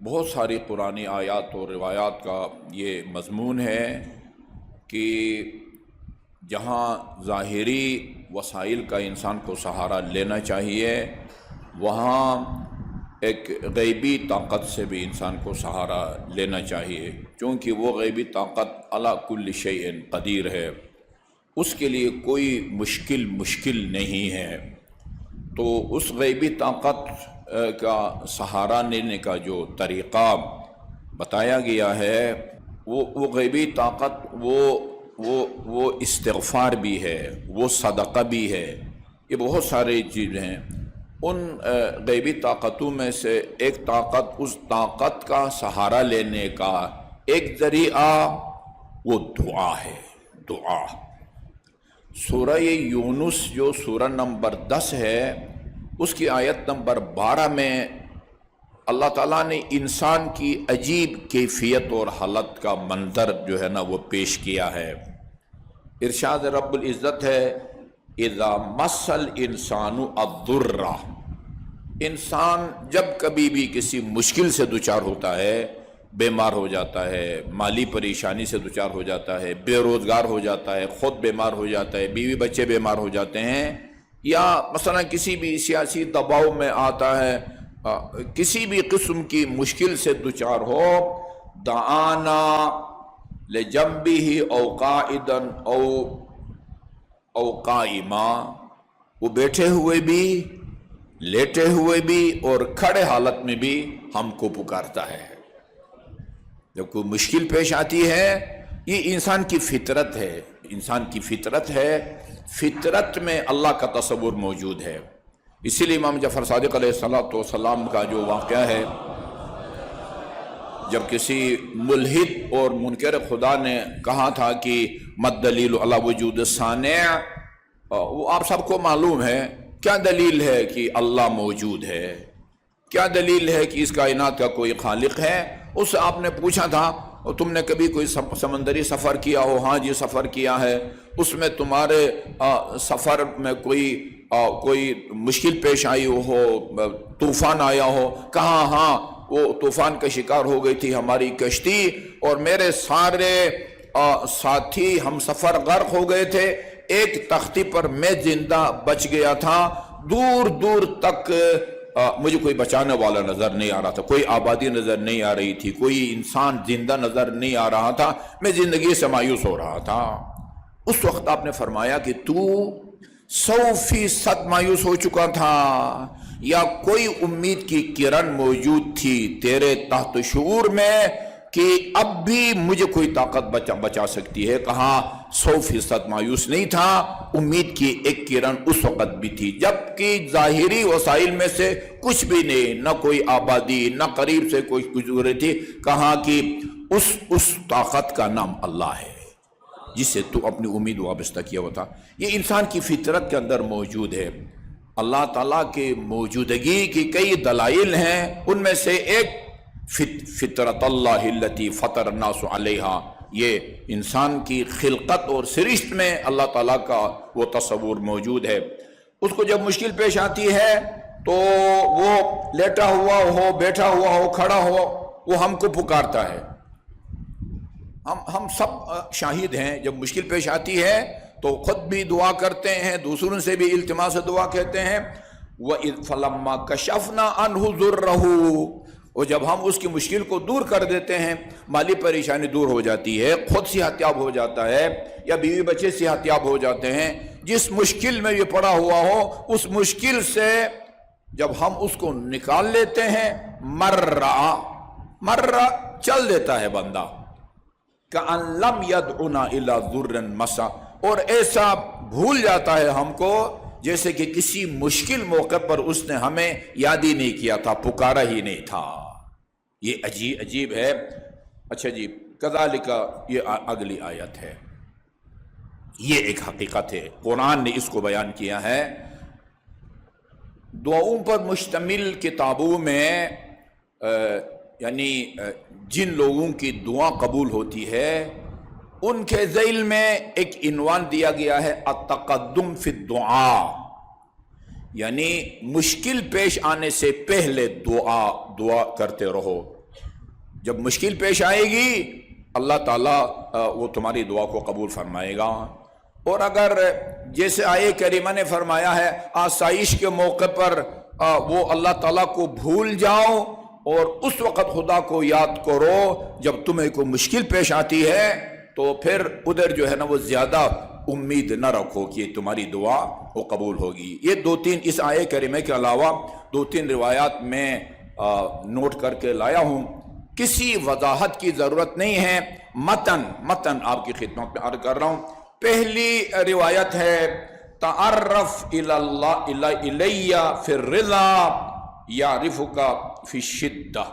بہت ساری قرآنی آیات اور روایات کا یہ مضمون ہے کہ جہاں ظاہری وسائل کا انسان کو سہارا لینا چاہیے، وہاں ایک غیبی طاقت سے بھی انسان کو سہارا لینا چاہیے، چونکہ وہ غیبی طاقت علی کل شیء قدیر ہے، اس کے لیے کوئی مشکل نہیں ہے۔ تو اس غیبی طاقت کا سہارا لینے کا جو طریقہ بتایا گیا ہے، وہ غیبی طاقت وہ استغفار بھی ہے، وہ صدقہ بھی ہے، یہ بہت ساری چیزیں ہیں۔ ان غیبی طاقتوں میں سے ایک طاقت، اس طاقت کا سہارا لینے کا ایک ذریعہ وہ دعا ہے، دعا۔ سورہ یونس جو سورہ نمبر 10 ہے، اس کی آیت نمبر 12 میں اللہ تعالیٰ نے انسان کی عجیب کیفیت اور حالت کا منظر جو ہے نا وہ پیش کیا ہے۔ ارشاد رب العزت ہے، اذا مس الانسان الضر، انسان جب کبھی بھی کسی مشکل سے دوچار ہوتا ہے، بیمار ہو جاتا ہے، مالی پریشانی سے دوچار ہو جاتا ہے، بے روزگار ہو جاتا ہے، خود بیمار ہو جاتا ہے، بیوی بچے بیمار ہو جاتے ہیں، یا مثلا کسی بھی سیاسی دباؤ میں آتا ہے، کسی بھی قسم کی مشکل سے دوچار ہو، دعانا لجنبہ او قائدا او قائما، وہ بیٹھے ہوئے بھی، لیٹے ہوئے بھی اور کھڑے حالت میں بھی ہم کو پکارتا ہے۔ جب کوئی مشکل پیش آتی ہے، یہ انسان کی فطرت ہے، انسان کی فطرت ہے، فطرت میں اللہ کا تصور موجود ہے۔ اسی لیے امام جعفر صادق علیہ السلام کا جو واقعہ ہے، جب کسی ملحد اور منکر خدا نے کہا تھا کہ مد دلیل علی وجود صانع، وہ آپ سب کو معلوم ہے، کیا دلیل ہے کہ اللہ موجود ہے، کیا دلیل ہے کہ اس کائنات کا کوئی خالق ہے؟ اس سے آپ نے پوچھا تھا، تم نے کبھی کوئی سمندری سفر کیا ہو؟ ہاں جی سفر کیا ہے۔ اس میں تمہارے سفر میں کوئی مشکل پیش آئی ہو، طوفان آیا ہو؟ کہا ہاں، وہ طوفان کا شکار ہو گئی تھی ہماری کشتی، اور میرے سارے ساتھی ہم سفر غرق ہو گئے تھے، ایک تختی پر میں زندہ بچ گیا تھا، دور دور تک مجھے کوئی بچانے والا نظر نہیں آ رہا تھا، کوئی آبادی نظر نہیں آ رہی تھی، کوئی انسان زندہ نظر نہیں آ رہا تھا، میں زندگی سے مایوس ہو رہا تھا۔ اس وقت آپ نے فرمایا کہ تو 100% مایوس ہو چکا تھا، یا کوئی امید کی کرن موجود تھی تیرے تحت شعور میں کہ اب بھی مجھے کوئی طاقت بچا سکتی ہے؟ کہا 100% مایوس نہیں تھا، امید کی ایک کرن اس وقت بھی تھی، جبکہ ظاہری وسائل میں سے کچھ بھی نہیں، نہ کوئی آبادی، نہ قریب سے کوئی گزرے تھی۔ کہا کہ اس طاقت کا نام اللہ ہے جس سے تو اپنی امید وابستہ کیا ہوا تھا۔ یہ انسان کی فطرت کے اندر موجود ہے۔ اللہ تعالیٰ کے موجودگی کی کئی دلائل ہیں، ان میں سے ایک فطرت اللہ التی فطر الناس علیہا، یہ انسان کی خلقت اور سرشت میں اللہ تعالیٰ کا وہ تصور موجود ہے۔ اس کو جب مشکل پیش آتی ہے تو وہ لیٹا ہوا ہو، بیٹھا ہوا ہو، کھڑا ہو، وہ ہم کو پکارتا ہے۔ ہم سب شاہد ہیں، جب مشکل پیش آتی ہے تو خود بھی دعا کرتے ہیں، دوسروں سے بھی التماس دعا کہتے ہیں۔ وَإِذْ فَلَمَّا كَشَفْنَا عَنْهُ ضُرَّهُ، اور جب ہم اس کی مشکل کو دور کر دیتے ہیں، مالی پریشانی دور ہو جاتی ہے، خود صحت یاب ہو جاتا ہے، یا بیوی بچے صحت یاب ہو جاتے ہیں، جس مشکل میں یہ پڑا ہوا ہو، اس مشکل سے جب ہم اس کو نکال لیتے ہیں، مرّا چل دیتا ہے بندہ، کأن لم يدعنا إلى ضر مسا، اور ایسا بھول جاتا ہے ہم کو جیسے کہ کسی مشکل موقع پر اس نے ہمیں یاد ہی نہیں کیا تھا، پکارا ہی نہیں تھا۔ یہ عجیب ہے۔ اچھا جی، کذالک، یہ اگلی آیت ہے، یہ ایک حقیقت ہے، قرآن نے اس کو بیان کیا ہے۔ دعاؤں پر مشتمل کتابوں میں یعنی جن لوگوں کی دعا قبول ہوتی ہے، ان کے ذیل میں ایک عنوان دیا گیا ہے، التقدم فی الدعاء، یعنی مشکل پیش آنے سے پہلے دعا کرتے رہو۔ جب مشکل پیش آئے گی اللہ تعالیٰ وہ تمہاری دعا کو قبول فرمائے گا۔ اور اگر جیسے آیے کریمہ نے فرمایا ہے آسائش کے موقع پر وہ اللہ تعالیٰ کو بھول جاؤ اور اس وقت خدا کو یاد کرو جب تمہیں کوئی مشکل پیش آتی ہے، تو پھر ادھر جو ہے نا وہ زیادہ امید نہ رکھو کہ تمہاری دعا وہ قبول ہوگی۔ یہ دو تین اس آیے کریمہ کے علاوہ دو تین روایات میں نوٹ کر کے لایا ہوں، کسی وضاحت کی ضرورت نہیں ہے، متن آپ کی خدمت میں عرض کر رہا ہوں۔ پہلی روایت ہے تعرف الی فی الرضا یعرفک فی الشدہ،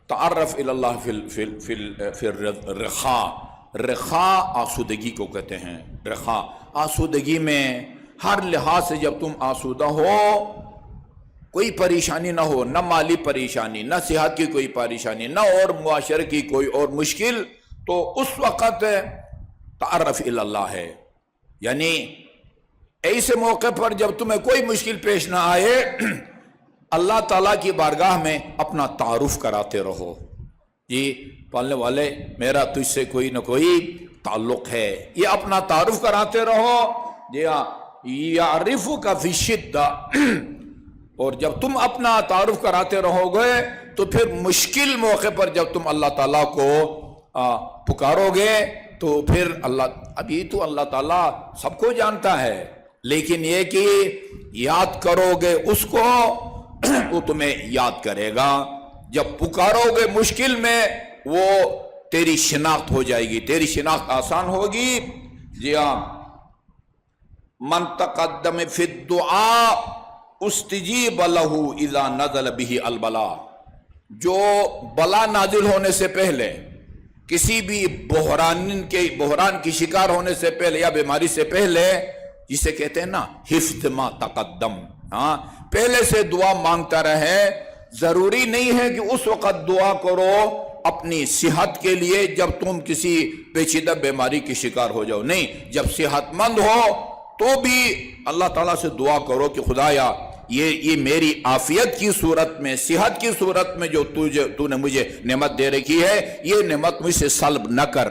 تعرف الی اللہ فی الرخاء، رخاء آسودگی کو کہتے ہیں، رخاء آسودگی میں ہر لحاظ سے جب تم آسودہ ہو، کوئی پریشانی نہ ہو، نہ مالی پریشانی، نہ صحت کی کوئی پریشانی، نہ اور معاشرے کی کوئی اور مشکل، تو اس وقت تعرف الی اللہ ہے، یعنی ایسے موقع پر جب تمہیں کوئی مشکل پیش نہ آئے اللہ تعالیٰ کی بارگاہ میں اپنا تعارف کراتے رہو، جی پالنے والے میرا تجھ سے کوئی نہ کوئی تعلق ہے، یہ اپنا تعارف کراتے رہو، جی ہاں یعرفک فی الشدہ، اور جب تم اپنا تعارف کراتے رہو گے تو پھر مشکل موقع پر جب تم اللہ تعالیٰ کو پکارو گے تو پھر اب یہ تو اللہ تعالیٰ سب کو جانتا ہے، لیکن یہ کہ یاد کرو گے اس کو وہ تمہیں یاد کرے گا، جب پکارو گے مشکل میں وہ تیری شناخت ہو جائے گی، تیری شناخت آسان ہوگی۔ جی ہاں، من تقدم فی الدعاء استجیب لہ اذا نزل بہ البلاء، جو بلا نازل ہونے سے پہلے، کسی بھی بحران کی شکار ہونے سے پہلے یا بیماری سے پہلے، جسے کہتے ہیں نا حفظ ما تقدم، ہاں پہلے سے دعا مانگتا رہے، ضروری نہیں ہے کہ اس وقت دعا کرو اپنی صحت کے لیے جب تم کسی پیچیدہ بیماری کی شکار ہو جاؤ، نہیں، جب صحت مند ہو تو بھی اللہ تعالیٰ سے دعا کرو کہ خدایا یہ میری عافیت کی صورت میں، صحت کی صورت میں جو تو نے مجھے نعمت دے رکھی ہے، یہ نعمت مجھ سے سلب نہ کر،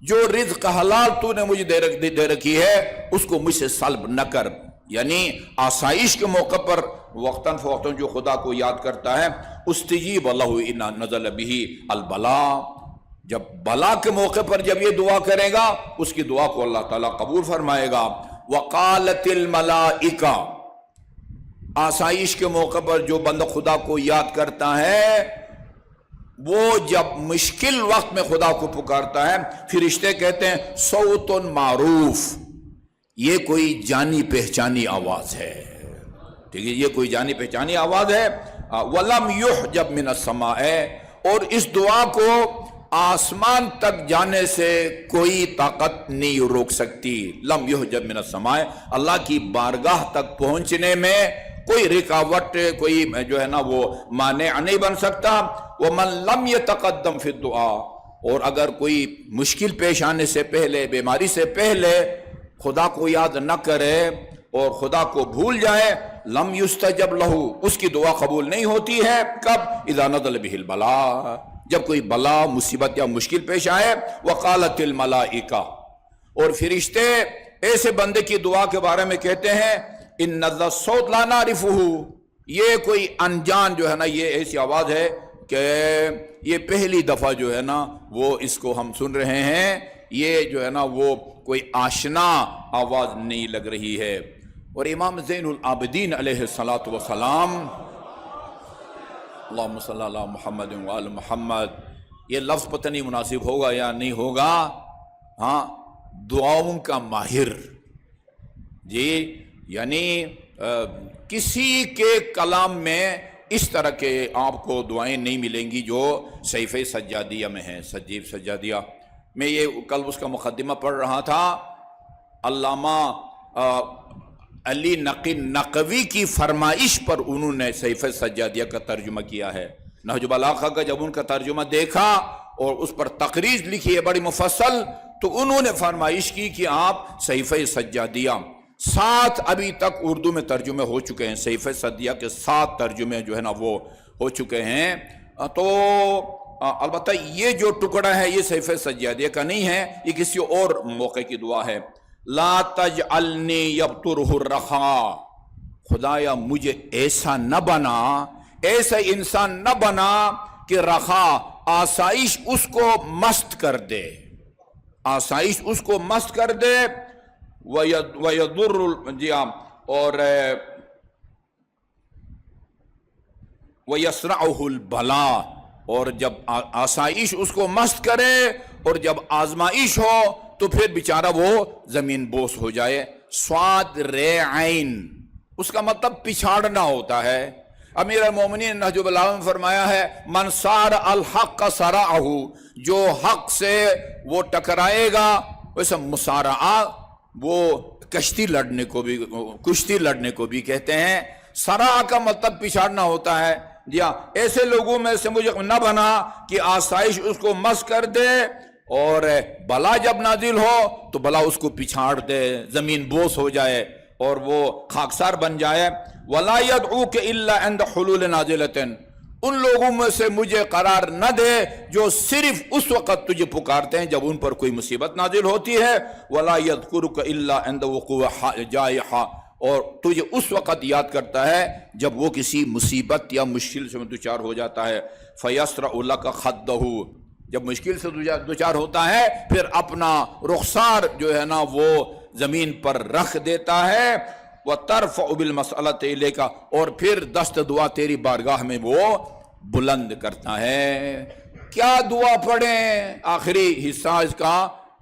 جو رزق حلال تو نے مجھے دے رکھی ہے اس کو مجھ سے سلب نہ کر، یعنی آسائش کے موقع پر وقتاً فوقتاً جو خدا کو یاد کرتا ہے استجیب اللہ اذا نزل بہ البلاء، جب بلا کے موقع پر جب یہ دعا کرے گا اس کی دعا کو اللہ تعالیٰ قبول فرمائے گا۔ وقالت الملائکہ، آسائش کے موقع پر جو بندہ خدا کو یاد کرتا ہے وہ جب مشکل وقت میں خدا کو پکارتا ہے، فرشتے کہتے ہیں صوت معروف، یہ کوئی جانی پہچانی آواز ہے، ٹھیک ہے، یہ کوئی جانی پہچانی آواز ہے۔ وَلَمْ يُحْجَبْ مِنَ السَّمَاءِ، اور اس دعا کو آسمان تک جانے سے کوئی طاقت نہیں روک سکتی، لم یحجب من السماء، اللہ کی بارگاہ تک پہنچنے میں کوئی رکاوٹ، کوئی جو ہے نا وہ مانع نہیں بن سکتا۔ وَمَن لَمْ يَتَقَدَّمْ فِي الدُّعَاء، اور اگر کوئی مشکل پیش آنے سے پہلے، بیماری سے پہلے خدا کو یاد نہ کرے اور خدا کو بھول جائے، لم یستجب لہ، اس کی دعا قبول نہیں ہوتی ہے۔ کب؟ اذا نزل بہ البلاء، جب کوئی بلا، مصیبت یا مشکل پیش آئے۔ وقالت الملائکہ، اور فرشتے ایسے بندے کی دعا کے بارے میں کہتے ہیں ان ذا الصوت لا نعرفہ، یہ کوئی انجان جو ہے نا یہ ایسی آواز ہے کہ یہ پہلی دفعہ جو ہے نا وہ اس کو ہم سن رہے ہیں، یہ جو ہے نا وہ کوئی آشنا آواز نہیں لگ رہی ہے۔ اور امام زین العابدین علیہ الصلاۃ والسلام، اللہم صلی اللہ محمد وآل محمد، یہ لفظ پتہ نہیں مناسب ہوگا یا نہیں ہوگا، ہاں دعاؤں کا ماہر، جی یعنی کسی کے کلام میں اس طرح کے آپ کو دعائیں نہیں ملیں گی جو صحیفہ سجادیہ میں ہیں۔ سجادیہ میں یہ کل اس کا مقدمہ پڑھ رہا تھا، علامہ علی نقی نقوی کی فرمائش پر انہوں نے صحیفہ سجادیہ کا ترجمہ کیا ہے۔ نہج البلاغہ کا جب ان کا ترجمہ دیکھا اور اس پر تقریر لکھی ہے بڑی مفصل، تو انہوں نے فرمائش کی کہ آپ صحیفہ سجادیہ 7 ابھی تک اردو میں ترجمے ہو چکے ہیں، صحیفہ سجادیہ کے 7 ترجمے جو ہے نا وہ ہو چکے ہیں۔ تو البتہ یہ جو ٹکڑا ہے یہ صحیفہ سجادیہ کا نہیں ہے، یہ کسی اور موقع کی دعا ہے۔ لا تجعلنی یبطرہ الرخاء، خدایا مجھے ایسا نہ بنا، ایسا انسان نہ بنا کہ رخا آسائش اس کو مست کر دے، آسائش اس کو مست کر دے، وَيَضُرُّ اور وَيَسْرَعُهُ الْبَلَا، اور جب آسائش اس کو مست کرے اور جب آزمائش ہو تو پھر بیچارہ وہ زمین بوس ہو جائے۔ صاد رے عین، اس کا مطلب پچھاڑنا ہوتا ہے۔ امیر المومنین نہج البلاغہ میں فرمایا ہے من سار الحق سرعہ، جو حق سے وہ ٹکرائے گا، ویسے مسارعہ وہ کشتی لڑنے کو بھی، کشتی لڑنے کو بھی کہتے ہیں۔ سرعہ کا مطلب پچھاڑنا ہوتا ہے۔ جی ہاں، ایسے لوگوں میں سے مجھے نہ بنا کہ آسائش اس کو مس کر دے اور بلا جب نازل ہو تو بلا اس کو پچھاڑ دے، زمین بوس ہو جائے اور وہ خاکسار بن جائے۔ وَلَا يَدْعُوكَ إِلَّا عِنْدَ حُلُولِ نَازِلَةٍ، ان لوگوں میں سے مجھے قرار نہ دے جو صرف اس وقت تجھے پکارتے ہیں جب ان پر کوئی مصیبت نازل ہوتی ہے۔ وَلَا يَذْكُرُكَ إِلَّا عِنْدَ وُقُوعِ جَائِحَةٍ، اور تجھے اس وقت یاد کرتا ہے جب وہ کسی مصیبت یا مشکل سے دوچار ہو جاتا ہے۔ فَيَسْرَعُ لَكَ خَدَّهُ، جب مشکل سے دوچار ہوتا ہے پھر اپنا رخسار جو ہے نا وہ زمین پر رکھ دیتا ہے۔ وَتَرْفَعُ بِالْمَسْأَلَةِ إِلَيْكَ، اور پھر دست دعا تیری بارگاہ میں وہ بلند کرتا ہے۔ کیا دعا پڑھیں؟ آخری حصہ اس کا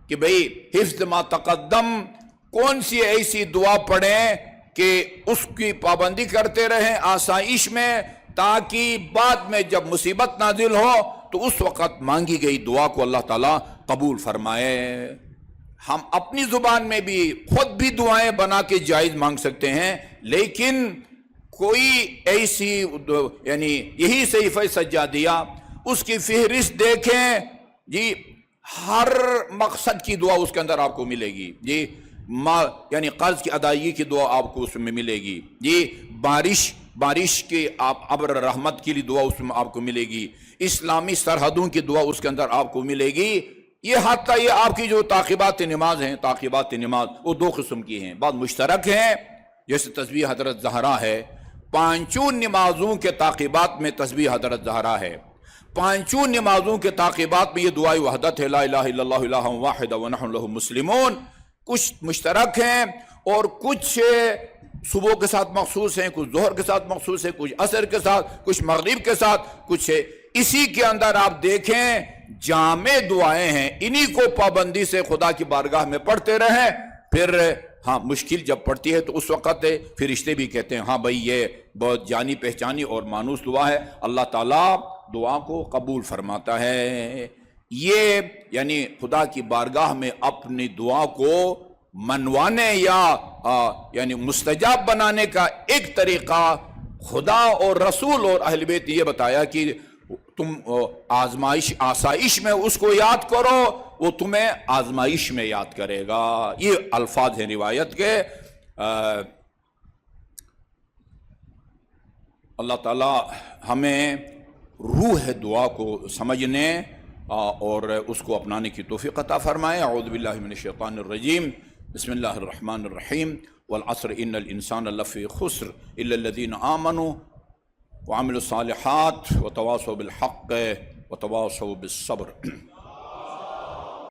کہ بھئی حفظ ما تقدم، کون سی ایسی دعا پڑھیں کہ اس کی پابندی کرتے رہیں آسائش میں، تاکہ بعد میں جب مصیبت نازل ہو تو اس وقت مانگی گئی دعا کو اللہ تعالیٰ قبول فرمائے۔ ہم اپنی زبان میں بھی خود بھی دعائیں بنا کے جائز مانگ سکتے ہیں، لیکن کوئی ایسی یعنی یہی صحیفہ سجادیہ، اس کی فہرست دیکھیں جی، ہر مقصد کی دعا اس کے اندر آپ کو ملے گی جی۔ یعنی قرض کی ادائیگی کی دعا آپ کو اس میں ملے گی جی، بارش کے ابر رحمت کے لیے دعا اس میں آپ کو ملے گی، اسلامی سرحدوں کی دعا اس کے اندر آپ کو ملے گی۔ یہ حتیٰ یہ آپ کی جو تعقیبات نماز ہیں، تعقیبات نماز وہ دو قسم کی ہیں، بعض مشترک ہیں، جیسے تسبیح حضرت زہرا ہے، پانچوں نمازوں کے تعقیبات میں تسبیح حضرت زہرا ہے، پانچوں نمازوں کے تعقیبات میں یہ دعائے وحدت ہے، لا الہ الا اللہ الہ واحد ونحن لہ مسلمون۔ کچھ مشترک ہیں اور کچھ صبح کے ساتھ مخصوص ہیں، کچھ ظہر کے ساتھ مخصوص ہیں، کچھ عصر کے ساتھ، کچھ مغرب کے ساتھ، کچھ ہے۔ اسی کے اندر آپ دیکھیں جامع دعائیں ہیں، انہی کو پابندی سے خدا کی بارگاہ میں پڑھتے رہیں۔ پھر ہاں مشکل جب پڑتی ہے تو اس وقت فرشتے بھی کہتے ہیں ہاں بھائی یہ بہت جانی پہچانی اور مانوس دعا ہے، اللہ تعالیٰ دعا کو قبول فرماتا ہے۔ یہ یعنی خدا کی بارگاہ میں اپنی دعا کو منوانے یا یعنی مستجاب بنانے کا ایک طریقہ خدا اور رسول اور اہل بیت یہ بتایا کہ تم آسائش میں اس کو یاد کرو، وہ تمہیں آزمائش میں یاد کرے گا۔ یہ الفاظ ہیں روایت کے۔ اللہ تعالی ہمیں روح دعا کو سمجھنے اور اس کو اپنانے کی توفیق عطا فرمائے۔ اعوذ باللہ من الشیطان الرجیم، بسم اللہ الرحمن الرحیم۔ والعصر ان الانسان لفی خسر الا الذین آمنوا وعملوا الصالحات وتواصوا بالحق وتواصوا بالصبر۔